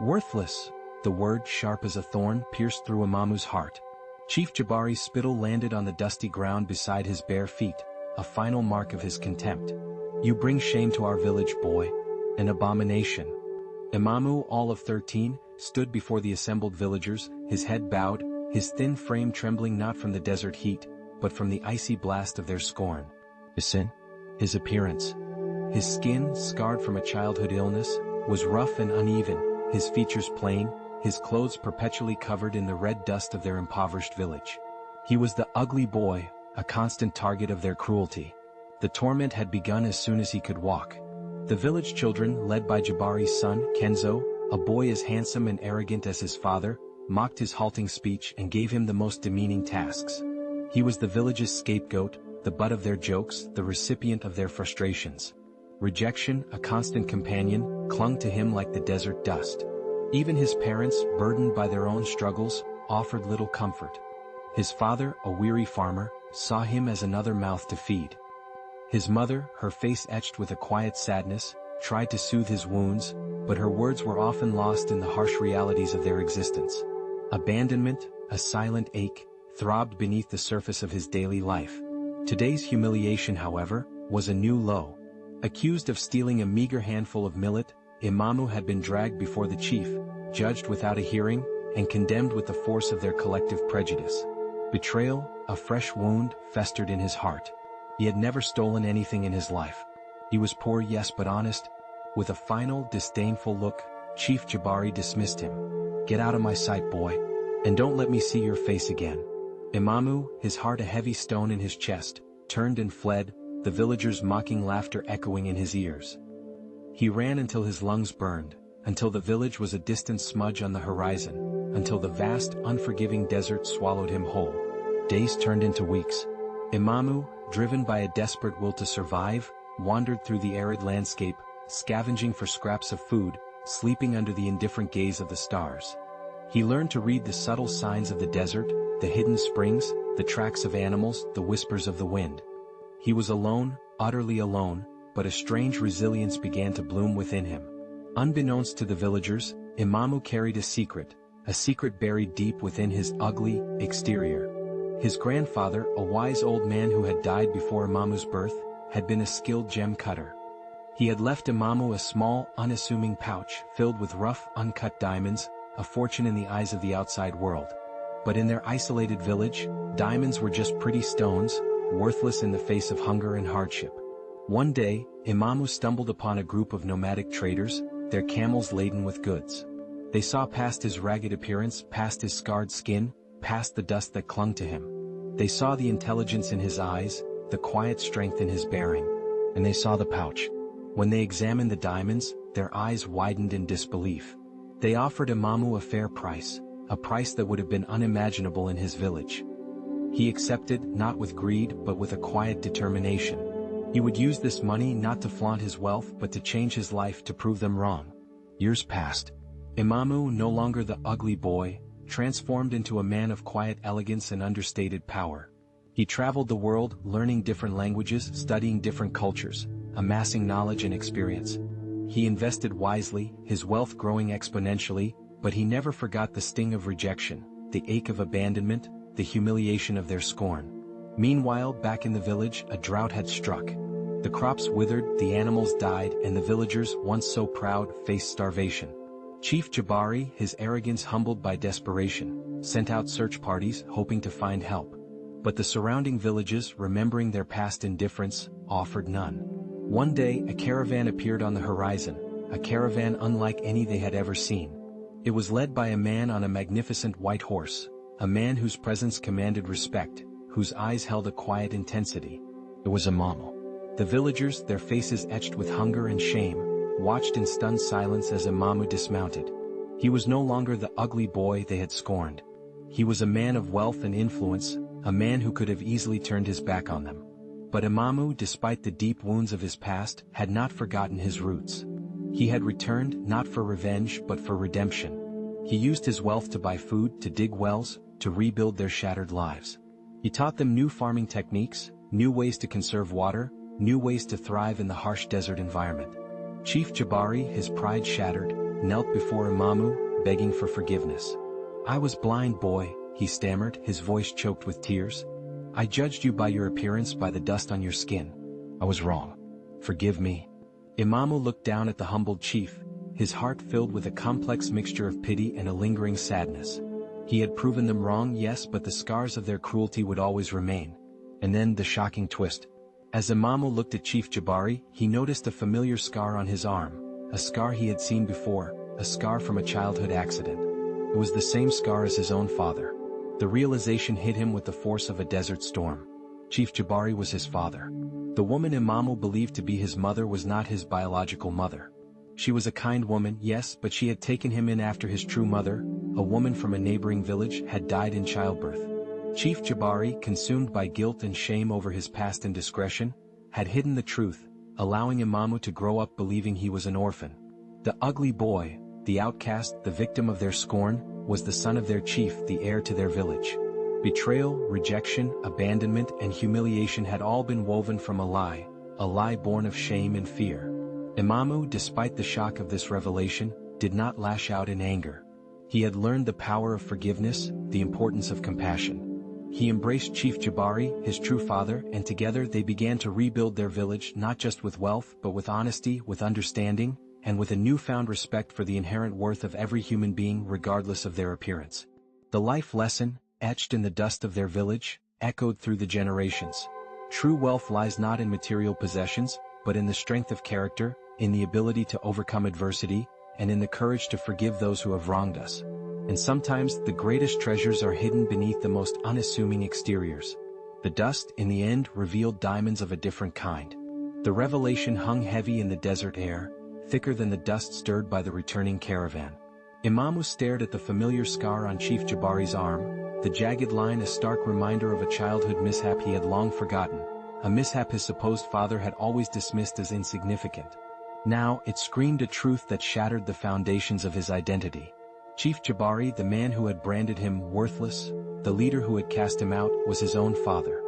Worthless. The word, sharp as a thorn, pierced through Imamu's heart. Chief Jabari's spittle landed on the dusty ground beside his bare feet, a final mark of his contempt. You bring shame to our village, boy. An abomination. Imamu, all of 13, stood before the assembled villagers, his head bowed, his thin frame trembling not from the desert heat, but from the icy blast of their scorn. His sin? His appearance. His skin, scarred from a childhood illness, was rough and uneven, his features plain, his clothes perpetually covered in the red dust of their impoverished village. He was the ugly boy, a constant target of their cruelty. The torment had begun as soon as he could walk. The village children, led by Jabari's son, Kenzo, a boy as handsome and arrogant as his father, mocked his halting speech and gave him the most demeaning tasks. He was the village's scapegoat, the butt of their jokes, the recipient of their frustrations. Rejection, a constant companion, clung to him like the desert dust. Even his parents, burdened by their own struggles, offered little comfort. His father, a weary farmer, saw him as another mouth to feed. His mother, her face etched with a quiet sadness, tried to soothe his wounds, but her words were often lost in the harsh realities of their existence. Abandonment, a silent ache, throbbed beneath the surface of his daily life. Today's humiliation, however, was a new low. Accused of stealing a meager handful of millet, Imamu had been dragged before the chief, judged without a hearing, and condemned with the force of their collective prejudice. Betrayal, a fresh wound, festered in his heart. He had never stolen anything in his life. He was poor, yes, but honest. With a final, disdainful look, Chief Jabari dismissed him. Get out of my sight, boy, and don't let me see your face again. Imamu, his heart a heavy stone in his chest, turned and fled, the villagers' mocking laughter echoing in his ears. He ran until his lungs burned, until the village was a distant smudge on the horizon, until the vast, unforgiving desert swallowed him whole. Days turned into weeks. Imamu, driven by a desperate will to survive, wandered through the arid landscape, scavenging for scraps of food, sleeping under the indifferent gaze of the stars. He learned to read the subtle signs of the desert, the hidden springs, the tracks of animals, the whispers of the wind. He was alone, utterly alone, but a strange resilience began to bloom within him. Unbeknownst to the villagers, Imamu carried a secret buried deep within his ugly exterior. His grandfather, a wise old man who had died before Imamu's birth, had been a skilled gem cutter. He had left Imamu a small, unassuming pouch filled with rough, uncut diamonds, a fortune in the eyes of the outside world. But in their isolated village, diamonds were just pretty stones, worthless in the face of hunger and hardship. One day, Imamu stumbled upon a group of nomadic traders, their camels laden with goods. They saw past his ragged appearance, past his scarred skin, past the dust that clung to him. They saw the intelligence in his eyes, the quiet strength in his bearing. And they saw the pouch. When they examined the diamonds, their eyes widened in disbelief. They offered Imamu a fair price, a price that would have been unimaginable in his village. He accepted, not with greed but with a quiet determination. He would use this money not to flaunt his wealth but to change his life, to prove them wrong. Years passed. Imamu, no longer the ugly boy, transformed into a man of quiet elegance and understated power. He traveled the world, learning different languages, studying different cultures, amassing knowledge and experience. He invested wisely, his wealth growing exponentially, but he never forgot the sting of rejection, the ache of abandonment, the humiliation of their scorn. Meanwhile, back in the village, a drought had struck. The crops withered, the animals died, and the villagers, once so proud, faced starvation. Chief Jabari, his arrogance humbled by desperation, sent out search parties, hoping to find help. But the surrounding villages, remembering their past indifference, offered none. One day, a caravan appeared on the horizon, a caravan unlike any they had ever seen. It was led by a man on a magnificent white horse, a man whose presence commanded respect, whose eyes held a quiet intensity. It was Imamu. The villagers, their faces etched with hunger and shame, watched in stunned silence as Imamu dismounted. He was no longer the ugly boy they had scorned. He was a man of wealth and influence, a man who could have easily turned his back on them. But Imamu, despite the deep wounds of his past, had not forgotten his roots. He had returned, not for revenge but for redemption. He used his wealth to buy food, to dig wells, to rebuild their shattered lives. He taught them new farming techniques, new ways to conserve water, new ways to thrive in the harsh desert environment. Chief Jabari, his pride shattered, knelt before Imamu, begging for forgiveness. "I was blind, boy," he stammered, his voice choked with tears. "I judged you by your appearance, by the dust on your skin. I was wrong. Forgive me." Imamu looked down at the humbled chief, his heart filled with a complex mixture of pity and a lingering sadness. He had proven them wrong, yes, but the scars of their cruelty would always remain. And then the shocking twist. As Imamu looked at Chief Jabari, he noticed a familiar scar on his arm, a scar he had seen before, a scar from a childhood accident. It was the same scar as his own father. The realization hit him with the force of a desert storm. Chief Jabari was his father. The woman Imamu believed to be his mother was not his biological mother. She was a kind woman, yes, but she had taken him in after his true mother, a woman from a neighboring village, had died in childbirth. Chief Jabari, consumed by guilt and shame over his past indiscretion, had hidden the truth, allowing Imamu to grow up believing he was an orphan. The ugly boy, the outcast, the victim of their scorn, was the son of their chief, the heir to their village. Betrayal, rejection, abandonment, and humiliation had all been woven from a lie born of shame and fear. Imamu, despite the shock of this revelation, did not lash out in anger. He had learned the power of forgiveness, the importance of compassion. He embraced Chief Jabari, his true father, and together they began to rebuild their village not just with wealth but with honesty, with understanding, and with a newfound respect for the inherent worth of every human being regardless of their appearance. The life lesson, etched in the dust of their village, echoed through the generations. True wealth lies not in material possessions, but in the strength of character, in the ability to overcome adversity, and in the courage to forgive those who have wronged us. And sometimes the greatest treasures are hidden beneath the most unassuming exteriors. The dust, in the end, revealed diamonds of a different kind. The revelation hung heavy in the desert air, thicker than the dust stirred by the returning caravan. Imamu stared at the familiar scar on Chief Jabari's arm, the jagged line a stark reminder of a childhood mishap he had long forgotten, a mishap his supposed father had always dismissed as insignificant. Now it screamed a truth that shattered the foundations of his identity. Chief Jabari, the man who had branded him worthless, the leader who had cast him out, was his own father.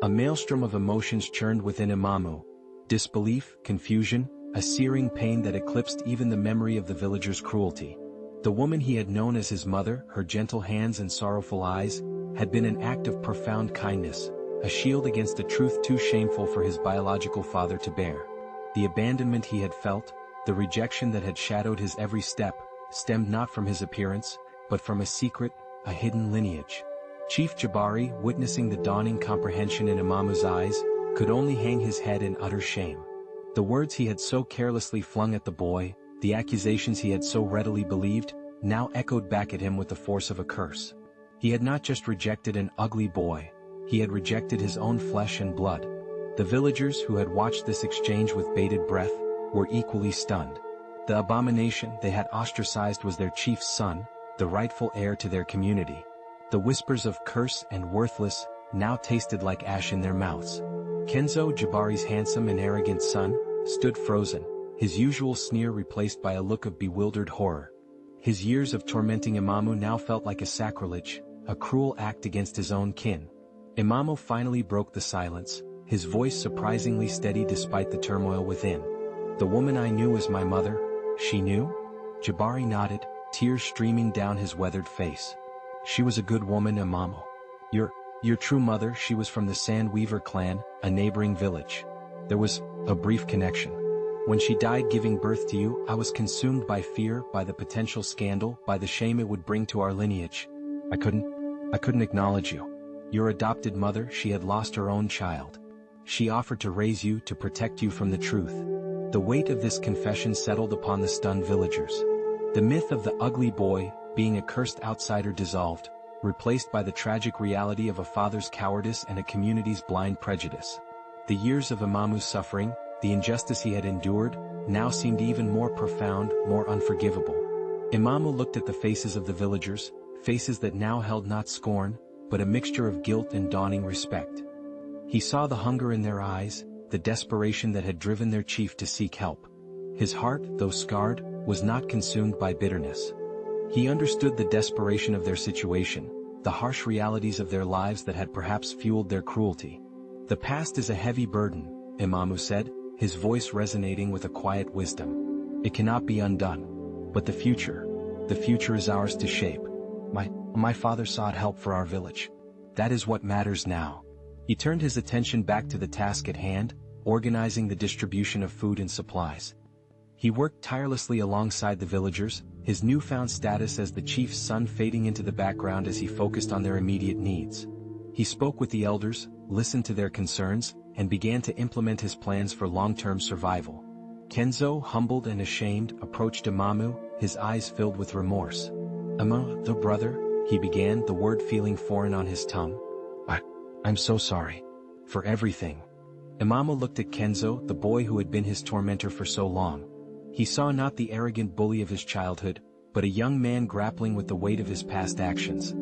A maelstrom of emotions churned within Imamu: disbelief, confusion, a searing pain that eclipsed even the memory of the villagers' cruelty. The woman he had known as his mother, her gentle hands and sorrowful eyes, had been an act of profound kindness, a shield against a truth too shameful for his biological father to bear. The abandonment he had felt, the rejection that had shadowed his every step, stemmed not from his appearance, but from a secret, a hidden lineage. Chief Jabari, witnessing the dawning comprehension in Imamu's eyes, could only hang his head in utter shame. The words he had so carelessly flung at the boy, the accusations he had so readily believed, now echoed back at him with the force of a curse. He had not just rejected an ugly boy, he had rejected his own flesh and blood. The villagers who had watched this exchange with bated breath were equally stunned. The abomination they had ostracized was their chief's son, the rightful heir to their community. The whispers of curse and worthless now tasted like ash in their mouths. Kenzo, Jabari's handsome and arrogant son, stood frozen, his usual sneer replaced by a look of bewildered horror. His years of tormenting Imamu now felt like a sacrilege, a cruel act against his own kin. Imamu finally broke the silence, his voice surprisingly steady despite the turmoil within. "The woman I knew as my mother, she knew?" Jabari nodded, tears streaming down his weathered face. "She was a good woman, Imamu. Your true mother, she was from the Sand Weaver clan, a neighboring village. There was a brief connection. When she died giving birth to you, I was consumed by fear, by the potential scandal, by the shame it would bring to our lineage. I couldn't acknowledge you. Your adopted mother, she had lost her own child. She offered to raise you, to protect you from the truth." The weight of this confession settled upon the stunned villagers. The myth of the ugly boy, being a cursed outsider, dissolved, replaced by the tragic reality of a father's cowardice and a community's blind prejudice. The years of Imamu's suffering, the injustice he had endured, now seemed even more profound, more unforgivable. Imamu looked at the faces of the villagers, faces that now held not scorn, but a mixture of guilt and dawning respect. He saw the hunger in their eyes, the desperation that had driven their chief to seek help. His heart, though scarred, was not consumed by bitterness. He understood the desperation of their situation, the harsh realities of their lives that had perhaps fueled their cruelty. "The past is a heavy burden," Imamu said, his voice resonating with a quiet wisdom. "It cannot be undone. But the future is ours to shape. My father sought help for our village. That is what matters now. He turned his attention back to the task at hand, organizing the distribution of food and supplies. He worked tirelessly alongside the villagers, his newfound status as the chief's son fading into the background as he focused on their immediate needs. He spoke with the elders, listened to their concerns, and began to implement his plans for long-term survival. Kenzo, humbled and ashamed, approached Imamu, his eyes filled with remorse. The brother, he began, the word feeling foreign on his tongue. I'm so sorry. For everything. Imamu looked at Kenzo, the boy who had been his tormentor for so long. He saw not the arrogant bully of his childhood, but a young man grappling with the weight of his past actions.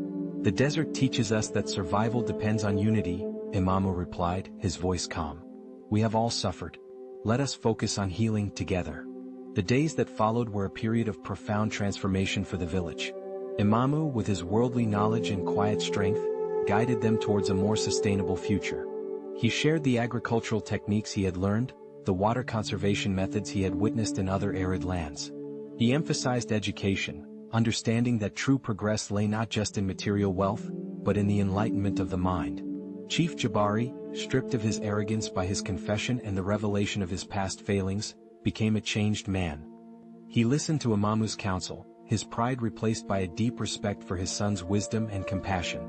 The desert teaches us that survival depends on unity, Imamu replied, his voice calm. We have all suffered. Let us focus on healing together. The days that followed were a period of profound transformation for the village. Imamu, with his worldly knowledge and quiet strength, guided them towards a more sustainable future. He shared the agricultural techniques he had learned, the water conservation methods he had witnessed in other arid lands. He emphasized education, understanding that true progress lay not just in material wealth, but in the enlightenment of the mind. Chief Jabari, stripped of his arrogance by his confession and the revelation of his past failings, became a changed man. He listened to Imamu's counsel, his pride replaced by a deep respect for his son's wisdom and compassion.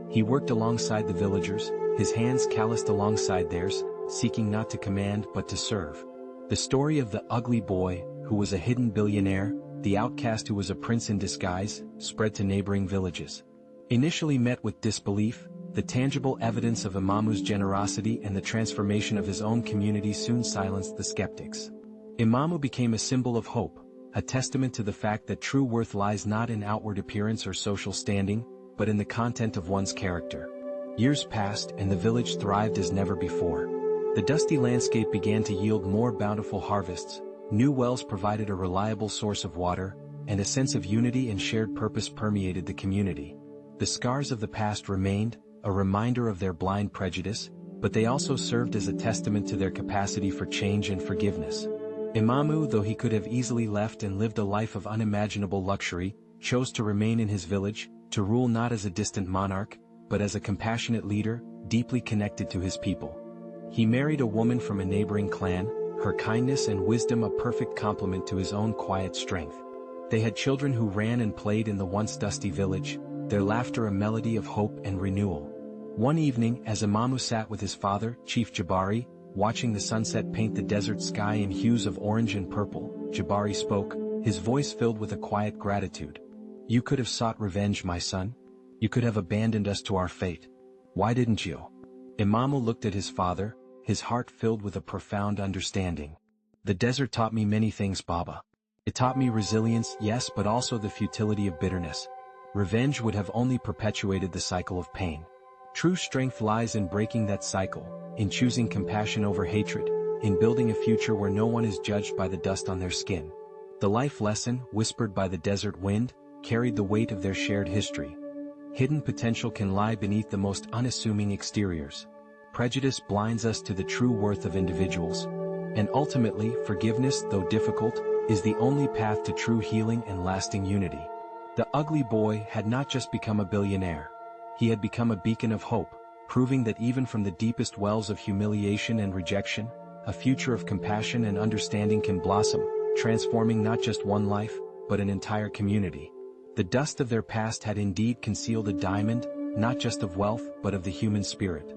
He worked alongside the villagers, his hands calloused alongside theirs, seeking not to command but to serve. The story of the ugly boy, who was a hidden billionaire, the outcast who was a prince in disguise, spread to neighboring villages. Initially met with disbelief, the tangible evidence of Imamu's generosity and the transformation of his own community soon silenced the skeptics. Imamu became a symbol of hope, a testament to the fact that true worth lies not in outward appearance or social standing, but in the content of one's character. Years passed and the village thrived as never before. The dusty landscape began to yield more bountiful harvests, new wells provided a reliable source of water, and a sense of unity and shared purpose permeated the community. The scars of the past remained, a reminder of their blind prejudice, but they also served as a testament to their capacity for change and forgiveness. Imamu, though he could have easily left and lived a life of unimaginable luxury, chose to remain in his village, to rule not as a distant monarch, but as a compassionate leader, deeply connected to his people. He married a woman from a neighboring clan, her kindness and wisdom a perfect complement to his own quiet strength. They had children who ran and played in the once dusty village, their laughter a melody of hope and renewal. One evening, as Imamu sat with his father, Chief Jabari, watching the sunset paint the desert sky in hues of orange and purple, Jabari spoke, his voice filled with a quiet gratitude. You could have sought revenge, my son. You could have abandoned us to our fate. Why didn't you? Imamu looked at his father, his heart filled with a profound understanding. The desert taught me many things, Baba. It taught me resilience, yes, but also the futility of bitterness. Revenge would have only perpetuated the cycle of pain. True strength lies in breaking that cycle, in choosing compassion over hatred, in building a future where no one is judged by the dust on their skin. The life lesson, whispered by the desert wind, carried the weight of their shared history. Hidden potential can lie beneath the most unassuming exteriors. Prejudice blinds us to the true worth of individuals. And ultimately, forgiveness, though difficult, is the only path to true healing and lasting unity. The ugly boy had not just become a billionaire. He had become a beacon of hope, proving that even from the deepest wells of humiliation and rejection, a future of compassion and understanding can blossom, transforming not just one life, but an entire community. The dust of their past had indeed concealed a diamond, not just of wealth, but of the human spirit.